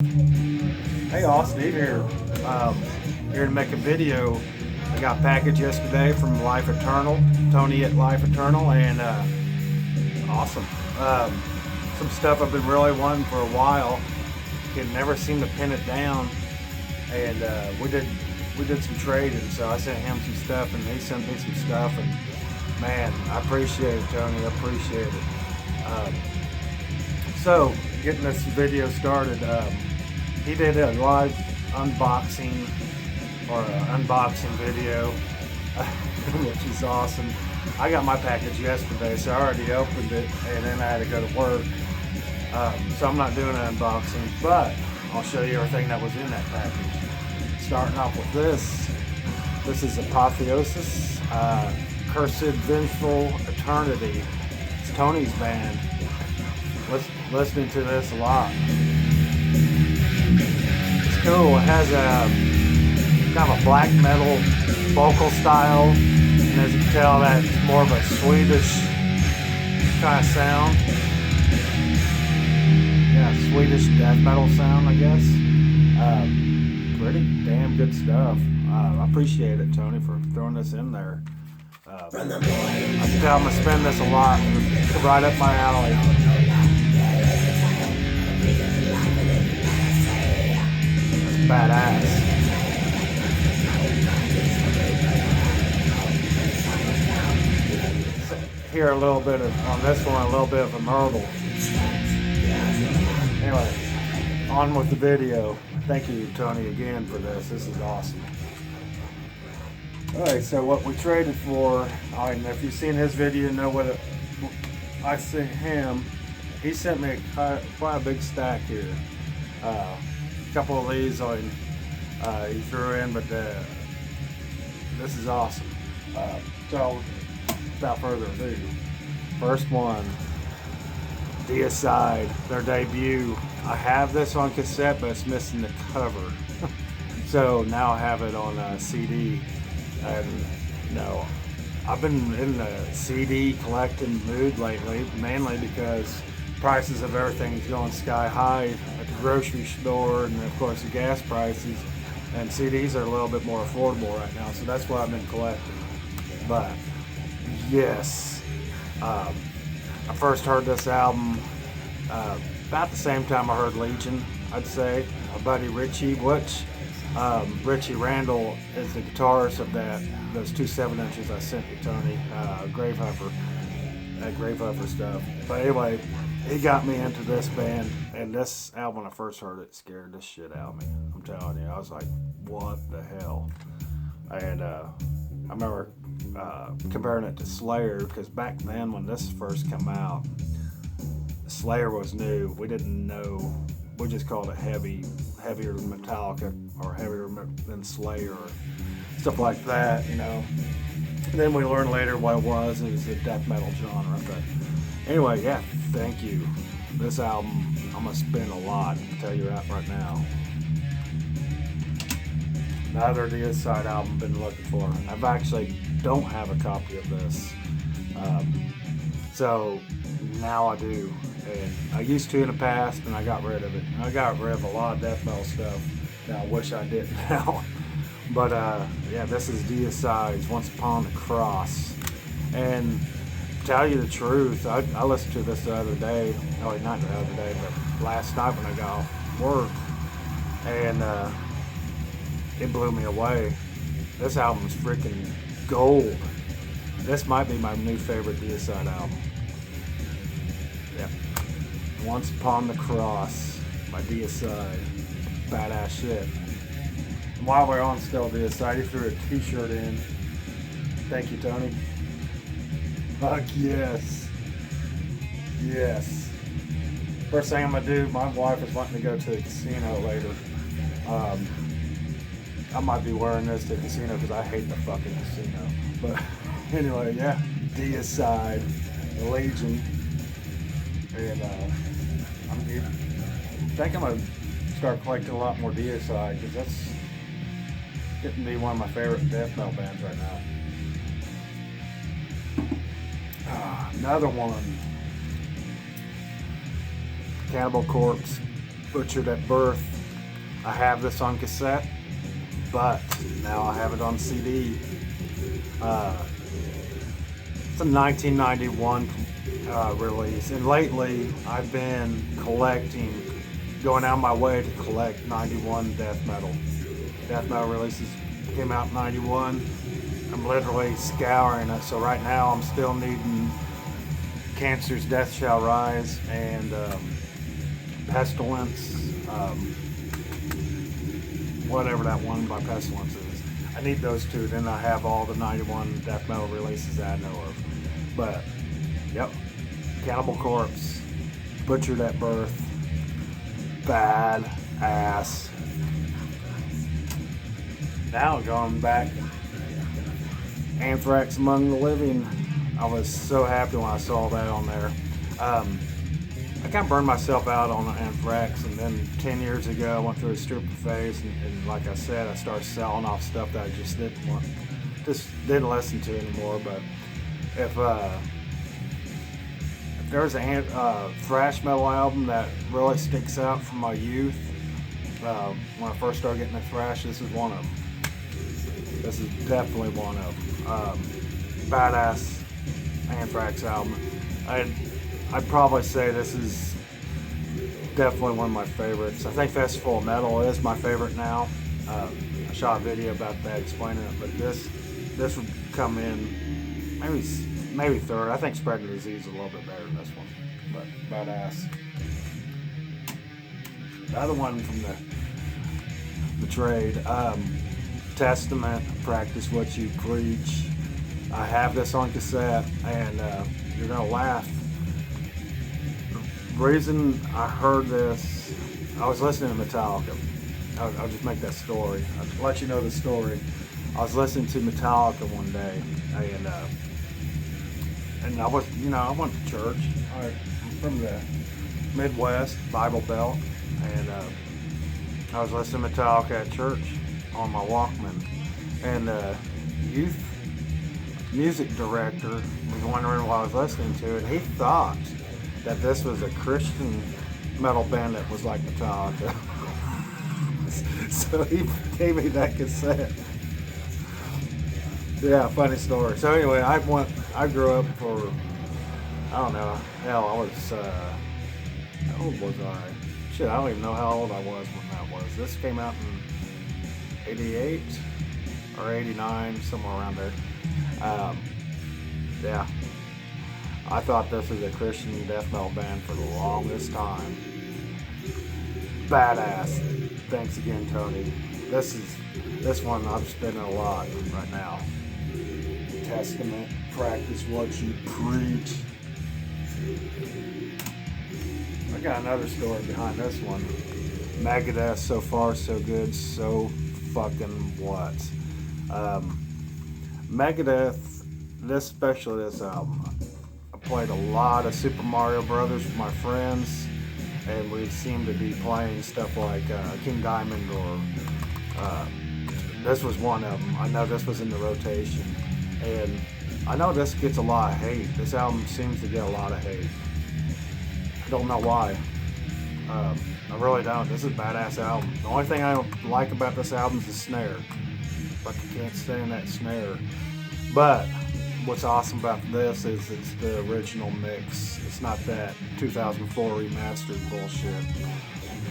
Hey Austin, Steve here. Here to make a video. I got a package yesterday from Life Eternal, Tony at Life Eternal, and awesome. Some stuff I've been really wanting for a while. Can never seem to pin it down, and we did some trading. So I sent him some stuff, and he sent me some stuff, and man, I appreciate it, Tony. I appreciate it. So getting this video started. He did a live unboxing or an unboxing video, which is awesome. I got my package yesterday, so I already opened it, and then I had to go to work. So I'm not doing an unboxing, but I'll show you everything that was in that package. Starting off with this. This is Apotheosis, Cursed Vengeful Eternity. It's Tony's band. Listening to this a lot. Cool. It has a kind of a black metal vocal style, and as you can tell, that's more of a Swedish kind of sound. Yeah, Swedish death metal sound, I guess. Pretty damn good stuff. I appreciate it, Tony, for throwing this in there. I can tell I'm gonna spend this a lot. It's right up my alley. Badass. Here a little bit of, on this one, a little bit of a myrtle. Anyway, on with the video. Thank you, Tony, again for this. This is awesome. Alright, so what we traded for, if you've seen his video, you know what I sent him. He sent me quite a big stack here. A couple of these he threw in, but this is awesome. So without further ado, first one, Deicide, their debut. I have this on cassette, but it's missing the cover. So now I have it on CD, and I've been in the CD collecting mood lately, mainly because prices of everything's going sky high at the grocery store, and of course the gas prices, and CDs are a little bit more affordable right now, so that's what I've been collecting. But yes, I first heard this album about the same time I heard Legion, I'd say. My buddy Richie, Richie Randall is the guitarist of those two 7-inches I sent you, Tony, Gravehuffer, that Gravehuffer stuff. But anyway, he got me into this band, and this album, when I first heard it, scared the shit out of me. I'm telling you, I was like, what the hell? And I remember comparing it to Slayer, because back then when this first came out, Slayer was new. We didn't know, we just called it heavier than Metallica, or heavier than Slayer, or stuff like that, And then we learned later what it was a death metal genre. But anyway, yeah, thank you. This album, I'm going to spend a lot, I'll tell you that right now. Another Deicide album I've been looking for. I've actually don't have a copy of this. So now I do. And I used to in the past, and I got rid of it. I got rid of a lot of death metal stuff that I wish I didn't now. But yeah, this is Deicide's Once Upon the Cross. And tell you the truth, I listened to this the other day. Oh, not the other day, but last night when I got off work, and it blew me away. This album is freaking gold. This might be my new favorite Deicide album. Yep. Once Upon the Cross by Deicide. Badass shit. And while we're on still Deicide, he threw a t-shirt in. Thank you, Tony. Fuck yes. Yes. First thing I'm gonna do, my wife is wanting to go to the casino later. I might be wearing this to the casino because I hate the fucking casino. But anyway, yeah. Deicide, Legion. And I think I'm gonna start collecting a lot more Deicide, because that's getting to be one of my favorite death metal bands right now. Another one, Cannibal Corpse, Butchered at Birth. I have this on cassette, but now I have it on CD. It's a 1991 release, and lately I've been going out of my way to collect 91 death metal. Death metal releases came out in 91. I'm literally scouring it, so right now I'm still needing Cancer's Death Shall Rise and Pestilence, whatever that one by Pestilence is. I need those two, then I have all the 91 death metal releases that I know of. But, yep, Cannibal Corpse, Butchered at Birth, bad ass. Now going back, Anthrax Among the Living. I was so happy when I saw that on there. I kind of burned myself out on Anthrax, and then 10 years ago I went through a stupid phase, and like I said, I started selling off stuff that I just didn't listen to anymore. But if there's a thrash metal album that really sticks out from my youth, when I first started getting into thrash, this is one of them. This is definitely one of them. Badass Anthrax album. I'd probably say this is definitely one of my favorites. I think Festival of Metal is my favorite now. I shot a video about that explaining it, but this would come in maybe third. I think Spread the Disease is a little bit better than this one, but badass. The other one from the trade, Testament, Practice What You Preach. I have this on cassette, and you're gonna laugh. The reason I heard this, I was listening to Metallica. I'll just make that story. I'll let you know the story. I was listening to Metallica one day, and I went to church. I'm from the Midwest, Bible Belt, and I was listening to Metallica at church on my Walkman, and the youth music director was wondering what I was listening to, and he thought that this was a Christian metal band that was like Metallica. So he gave me that cassette. Yeah, funny story. So anyway, I grew up for, I don't know, hell, I was, how old was I? Shit, I don't even know how old I was when that was. This came out in 88 or 89, somewhere around there. Yeah, I thought this was a Christian death metal band for the longest time. Badass. Thanks again, Tony. This one I'm spinning a lot right now. Testament, Practice What You Preach. I got another story behind this one. Megadeth, So Far So Good, So Fucking What. Megadeth, especially this album, I played a lot of Super Mario Brothers with my friends, and we seemed to be playing stuff like King Diamond, or this was one of them. I know this was in the rotation, and I know this gets a lot of hate. This album seems to get a lot of hate. I don't know why. I really don't. This is a badass album. The only thing I don't like about this album is the snare. Like, I can't stand that snare. But what's awesome about this is it's the original mix. It's not that 2004 remastered bullshit.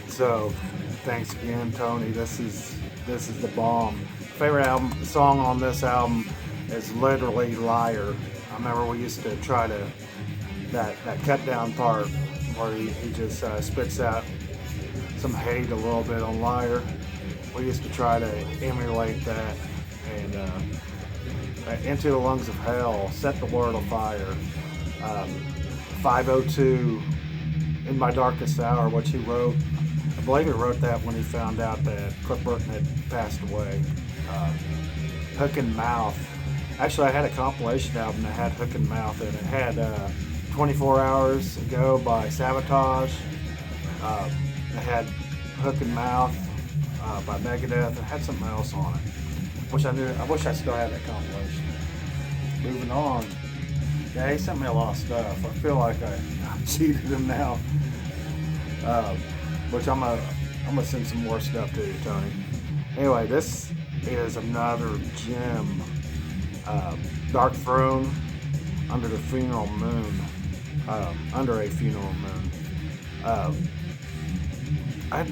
So thanks again, Tony. This is the bomb. Favorite song on this album is literally Liar. I remember we used to try to that cut down part where he just spits out some hate a little bit on Liar. We used to try to emulate that, and Into the Lungs of Hell, Set the World on Fire, 502, In My Darkest Hour, which he wrote. I believe he wrote that when he found out that Cliff Burton had passed away. Hook and Mouth. Actually, I had a compilation album that had Hook and Mouth in it. It had 24 Hours Ago by Sabotage. It had Hook and Mouth by Megadeth. It had something else on it. I wish I still had that compilation. Moving on. Yeah, he sent me a lot of stuff. I feel like I cheated him now. which I'm gonna send some more stuff to you, Tony. Anyway, this is another gem. Dark Throne under the funeral moon. Under a funeral moon. I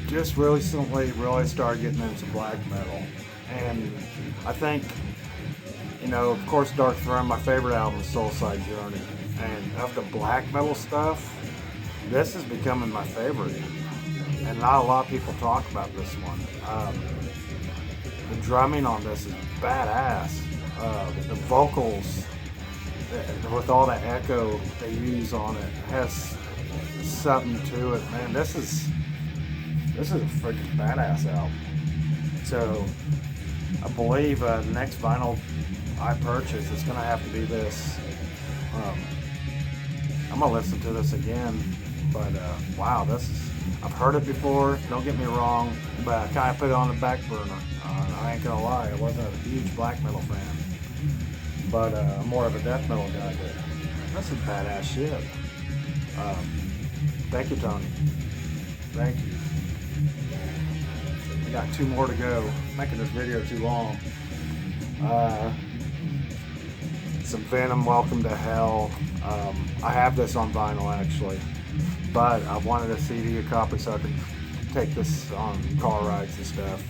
just recently really started getting into black metal, and I think, you know, of course, Dark Throne, my favorite album is Soulside Journey, and of the black metal stuff, this is becoming my favorite, and not a lot of people talk about this one. The drumming on this is badass. The vocals, with all the echo they use on it, has something to it, man. This is a freaking badass album. So I believe the next vinyl I purchase is gonna have to be this. I'm gonna listen to this again, but wow, I've heard it before, don't get me wrong, but I kind of put it on the back burner. I ain't gonna lie, I wasn't a huge black metal fan, but I'm more of a death metal guy. But this is badass shit. Thank you, Tony. Thank you. We got 2 more to go. I'm making this video too long. Some Venom, Welcome to Hell. I have this on vinyl actually, but I wanted a CD, a copy, so I could take this on car rides and stuff.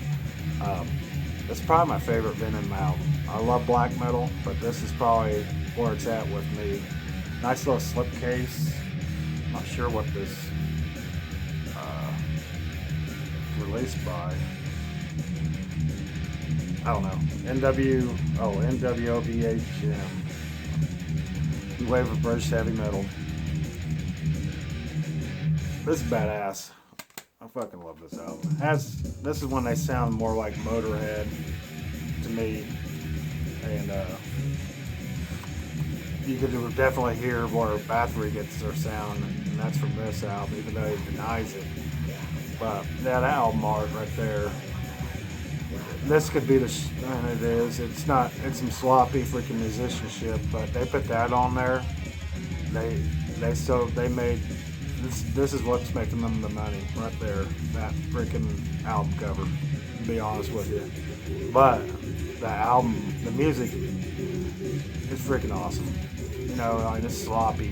It's probably my favorite Venom album. I love black metal, but this is probably where it's at with me. Nice little slipcase. Not sure what this released by. I don't know. NWOBHM. New Wave of British Heavy Metal. This is badass. I fucking love this album. This is when they sound more like Motorhead to me, and you could definitely hear where Bathory gets their sound, and that's from this album, even though he denies it. But that album art right there, this could be and it is. It's not. It's some sloppy freaking musicianship, but they put that on there. They made. This is what's making them the money right there. That freaking album cover, to be honest with you. But the album, the music is freaking awesome. You know, like it's sloppy.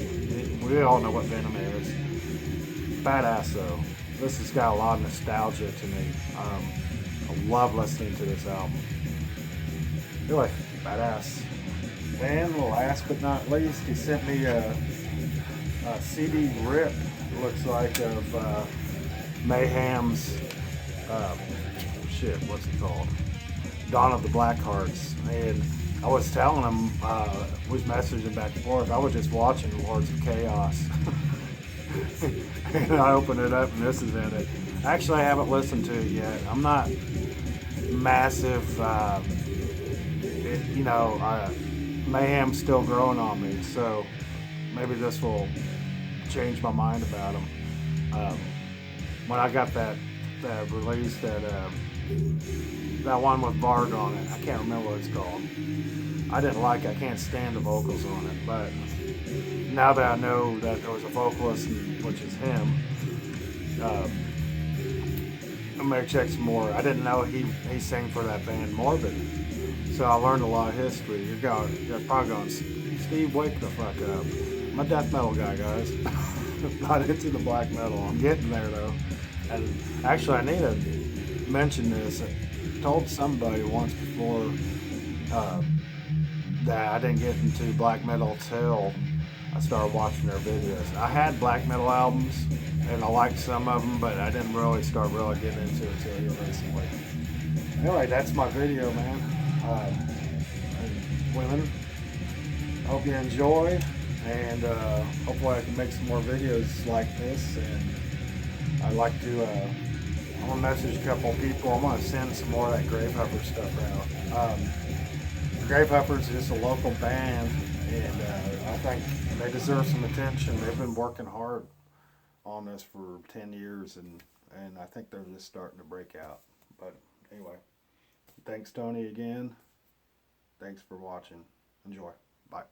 We all know what Venom is. Badass though. This has got a lot of nostalgia to me. I love listening to this album. Really badass. And last but not least, he sent me a CD rip. Looks like of Mayhem's what's it called? Dawn of the Blackhearts. And I was telling him, we was messaging back and forth, I was just watching Lords of Chaos. And I opened it up and this is in it. Actually, I haven't listened to it yet. I'm not massive, Mayhem's still growing on me, so maybe this will change my mind about them. When I got that release, that one with Bard on it, I can't remember what it's called. I didn't like it. I can't stand the vocals on it, but now that I know that there was a vocalist, which is him, I'm gonna check some more. I didn't know he sang for that band Morbid, so I learned a lot of history. You're probably going, Steve, wake the fuck up. I'm a death metal guy, guys. Not into the black metal. I'm getting there though. And actually, I need to mention this. I told somebody once before that I didn't get into black metal till I started watching their videos. I had black metal albums, and I liked some of them, but I didn't really start getting into it until here recently. Anyway, that's my video, man. Women, I hope you enjoy, and hopefully I can make some more videos like this. And I'd like to, I'm gonna message a couple of people. I'm gonna send some more of that Gravehuffer stuff out. Gravehuffer is just a local band, and I think they deserve some attention. They've been working hard on this for 10 years, and I think they're just starting to break out. But anyway, thanks Tony again. Thanks for watching. Enjoy. Bye.